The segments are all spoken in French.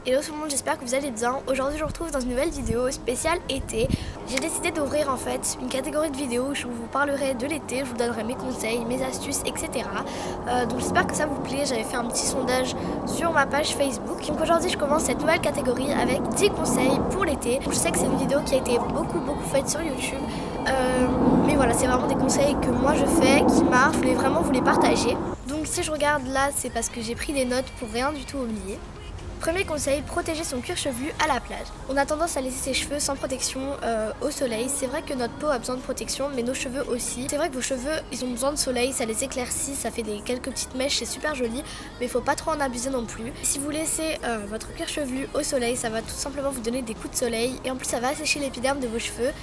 Hello tout le monde, j'espère que vous allez bien. Aujourd'hui je vous retrouve dans une nouvelle vidéo spéciale été. J'ai décidé d'ouvrir en fait une catégorie de vidéos où je vous parlerai de l'été, je vous donnerai mes conseils, mes astuces, etc. Donc j'espère que ça vous plaît. J'avais fait un petit sondage sur ma page Facebook. Donc aujourd'hui je commence cette nouvelle catégorie avec 10 conseils pour l'été. Je sais que c'est une vidéo qui a été beaucoup faite sur YouTube. Mais voilà, c'est vraiment des conseils que moi je fais, qui marchent, je voulais vraiment vous les partager. Donc si je regarde là, c'est parce que j'ai pris des notes pour rien du tout oublier. Premier conseil, protéger son cuir chevelu à la plage. On a tendance à laisser ses cheveux sans protection au soleil. C'est vrai que notre peau a besoin de protection, mais nos cheveux aussi. C'est vrai que vos cheveux, ils ont besoin de soleil, ça les éclaircit, ça fait quelques petites mèches, c'est super joli, mais il faut pas trop en abuser non plus. Si vous laissez votre cuir chevelu au soleil, ça va tout simplement vous donner des coups de soleil, et en plus ça va assécher l'épiderme de vos cheveux.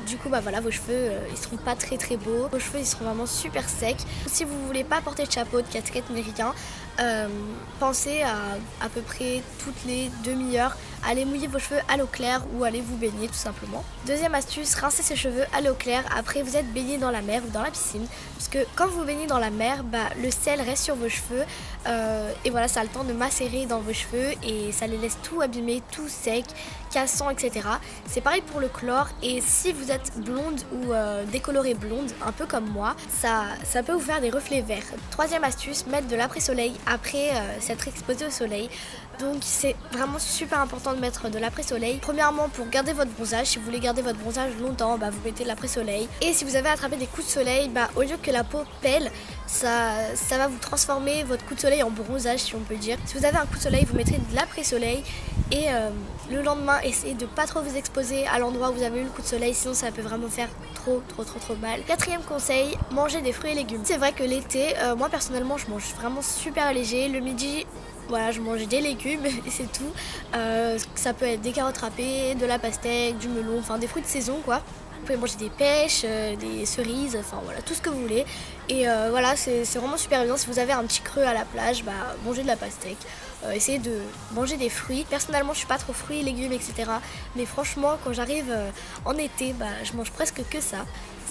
Du coup, bah voilà, vos cheveux, ils seront pas très beaux. Vos cheveux, ils seront vraiment super secs. Si vous voulez pas porter de chapeau, de casquette ni rien, pensez à peu près toutes les demi-heures aller mouiller vos cheveux à l'eau claire ou aller vous baigner tout simplement. Deuxième astuce, rincer ses cheveux à l'eau claire après vous êtes baigné dans la mer ou dans la piscine, parce que quand vous baignez dans la mer, le sel reste sur vos cheveux et voilà, ça a le temps de macérer dans vos cheveux et ça les laisse tout abîmés, tout sec, cassant, etc. C'est pareil pour le chlore, et si vous êtes blonde ou décolorée blonde, un peu comme moi, ça peut vous faire des reflets verts. Troisième astuce, mettre de l'après-soleil après s'être exposé au soleil. Donc c'est vraiment super important de mettre de l'après-soleil. Premièrement, pour garder votre bronzage, si vous voulez garder votre bronzage longtemps, vous mettez de l'après-soleil. Et si vous avez attrapé des coups de soleil, au lieu que la peau pèle, ça va vous transformer votre coup de soleil en bronzage, si on peut dire. Si vous avez un coup de soleil, vous mettrez de l'après-soleil et le lendemain, essayez de pas trop vous exposer à l'endroit où vous avez eu le coup de soleil, sinon ça peut vraiment faire trop mal. Quatrième conseil, manger des fruits et légumes. C'est vrai que l'été, moi personnellement, je mange vraiment super léger. Le midi, voilà, je mange des légumes et c'est tout. Ça peut être des carottes râpées, de la pastèque, du melon, enfin des fruits de saison quoi. Vous pouvez manger des pêches, des cerises, enfin voilà, tout ce que vous voulez. Et voilà, c'est vraiment super bien. Si vous avez un petit creux à la plage, mangez de la pastèque. Essayez de manger des fruits. Personnellement, je suis pas trop fruits, légumes, etc. Mais franchement, quand j'arrive en été, je mange presque que ça.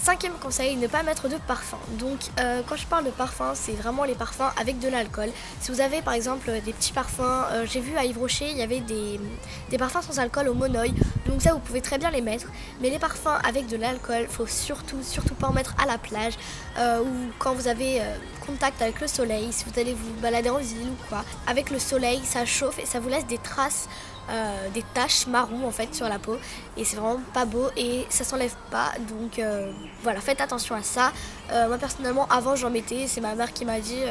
Cinquième conseil, ne pas mettre de parfum. Donc quand je parle de parfum, c'est vraiment les parfums avec de l'alcool. Si vous avez par exemple des petits parfums, j'ai vu à Yves Rocher, il y avait des parfums sans alcool au monoeil. Donc ça, vous pouvez très bien les mettre. Mais les parfums avec de l'alcool, faut surtout pas en mettre à la plage ou quand vous avez contact avec le soleil, si vous allez vous balader en ville ou quoi. Avec le soleil, ça chauffe et ça vous laisse des traces, des taches marron en fait sur la peau, et c'est vraiment pas beau et ça s'enlève pas. Donc voilà, faites attention à ça. Moi personnellement, avant j'en mettais, c'est ma mère qui m'a dit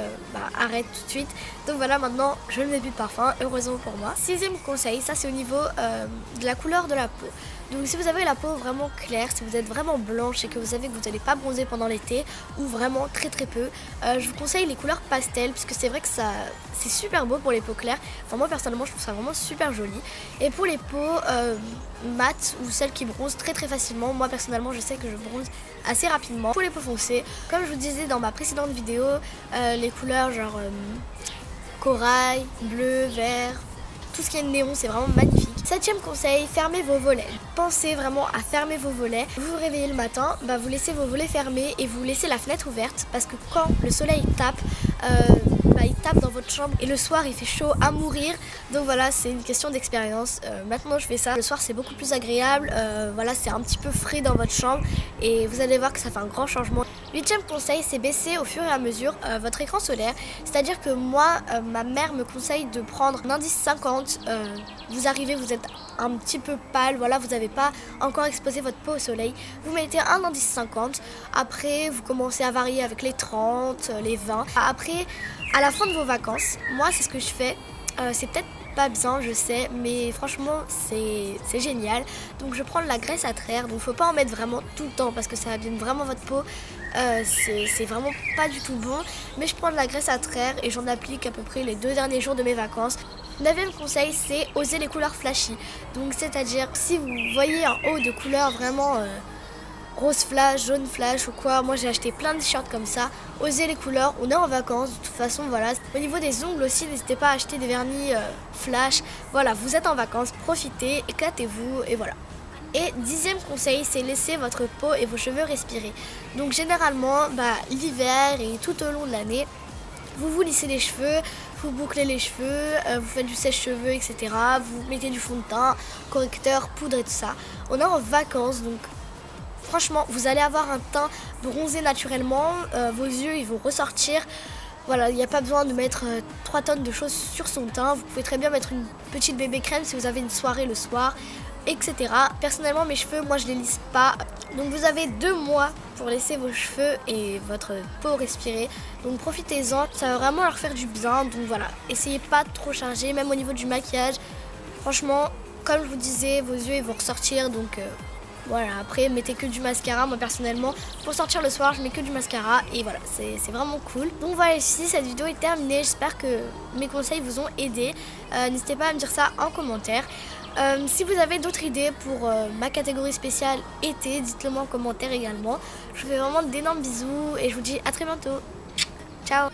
arrête tout de suite. Donc voilà, maintenant je ne mets plus de parfum, heureusement pour moi. Sixième conseil, ça c'est au niveau de la couleur de la peau. Donc si vous avez la peau vraiment claire, si vous êtes vraiment blanche et que vous savez que vous n'allez pas bronzer pendant l'été ou vraiment très peu, je vous conseille les couleurs pastel, puisque c'est vrai que c'est super beau pour les peaux claires. Enfin moi personnellement je trouve ça vraiment super joli. Et pour les peaux mates ou celles qui bronzent très facilement, moi personnellement je sais que je bronze assez rapidement. Pour les peaux foncées, comme je vous disais dans ma précédente vidéo, les couleurs genre corail, bleu, vert, tout ce qui est néon, c'est vraiment magnifique. Septième conseil, fermez vos volets. Pensez vraiment à fermer vos volets. Vous vous réveillez le matin, vous laissez vos volets fermés et vous laissez la fenêtre ouverte, parce que quand le soleil tape, il tape dans votre chambre et le soir il fait chaud à mourir. Donc voilà, c'est une question d'expérience. Maintenant je fais ça. Le soir c'est beaucoup plus agréable. Voilà, c'est un petit peu frais dans votre chambre et vous allez voir que ça fait un grand changement. Huitième conseil, c'est baisser au fur et à mesure votre écran solaire. C'est-à-dire que moi, ma mère me conseille de prendre un indice 50. Vous arrivez, vous êtes un petit peu pâle, voilà, vous n'avez pas encore exposé votre peau au soleil. Vous mettez un indice 50. Après, vous commencez à varier avec les 30, les 20. Après, à la fin de vos vacances, moi c'est ce que je fais. C'est peut-être pas bien, je sais, mais franchement c'est génial. Donc je prends de la graisse à traire, donc faut pas en mettre vraiment tout le temps parce que ça abîme vraiment votre peau. C'est vraiment pas du tout bon, mais je prends de la graisse à traire et j'en applique à peu près les 2 derniers jours de mes vacances. Neuvième conseil, c'est oser les couleurs flashy. Donc c'est-à-dire si vous voyez un haut de couleur vraiment rose flash, jaune flash ou quoi, moi j'ai acheté plein de t-shirts comme ça. Osez les couleurs, on est en vacances, de toute façon voilà. Au niveau des ongles aussi, n'hésitez pas à acheter des vernis flash. Voilà, vous êtes en vacances, profitez, éclatez-vous et voilà. Et 10e conseil, c'est laisser votre peau et vos cheveux respirer. Donc généralement, l'hiver et tout au long de l'année, Vous vous lissez les cheveux, vous bouclez les cheveux, vous faites du sèche-cheveux, etc. Vous mettez du fond de teint, correcteur, poudre et tout ça. On est en vacances, donc franchement, vous allez avoir un teint bronzé naturellement, vos yeux ils vont ressortir. Voilà, il n'y a pas besoin de mettre 3 tonnes de choses sur son teint. Vous pouvez très bien mettre une petite bébé crème si vous avez une soirée le soir, etc. Personnellement, mes cheveux, moi je les lisse pas. Donc vous avez 2 mois pour laisser vos cheveux et votre peau respirer. Donc profitez-en, ça va vraiment leur faire du bien. Donc voilà, essayez pas de trop charger, même au niveau du maquillage. Franchement, comme je vous disais, vos yeux ils vont ressortir. Donc voilà, après mettez que du mascara. Moi personnellement, pour sortir le soir, je mets que du mascara. Et voilà, c'est vraiment cool. Donc voilà, ici cette vidéo est terminée. J'espère que mes conseils vous ont aidé. N'hésitez pas à me dire ça en commentaire. Si vous avez d'autres idées pour ma catégorie spéciale été, dites-le moi en commentaire également. Je vous fais vraiment d'énormes bisous et je vous dis à très bientôt. Ciao.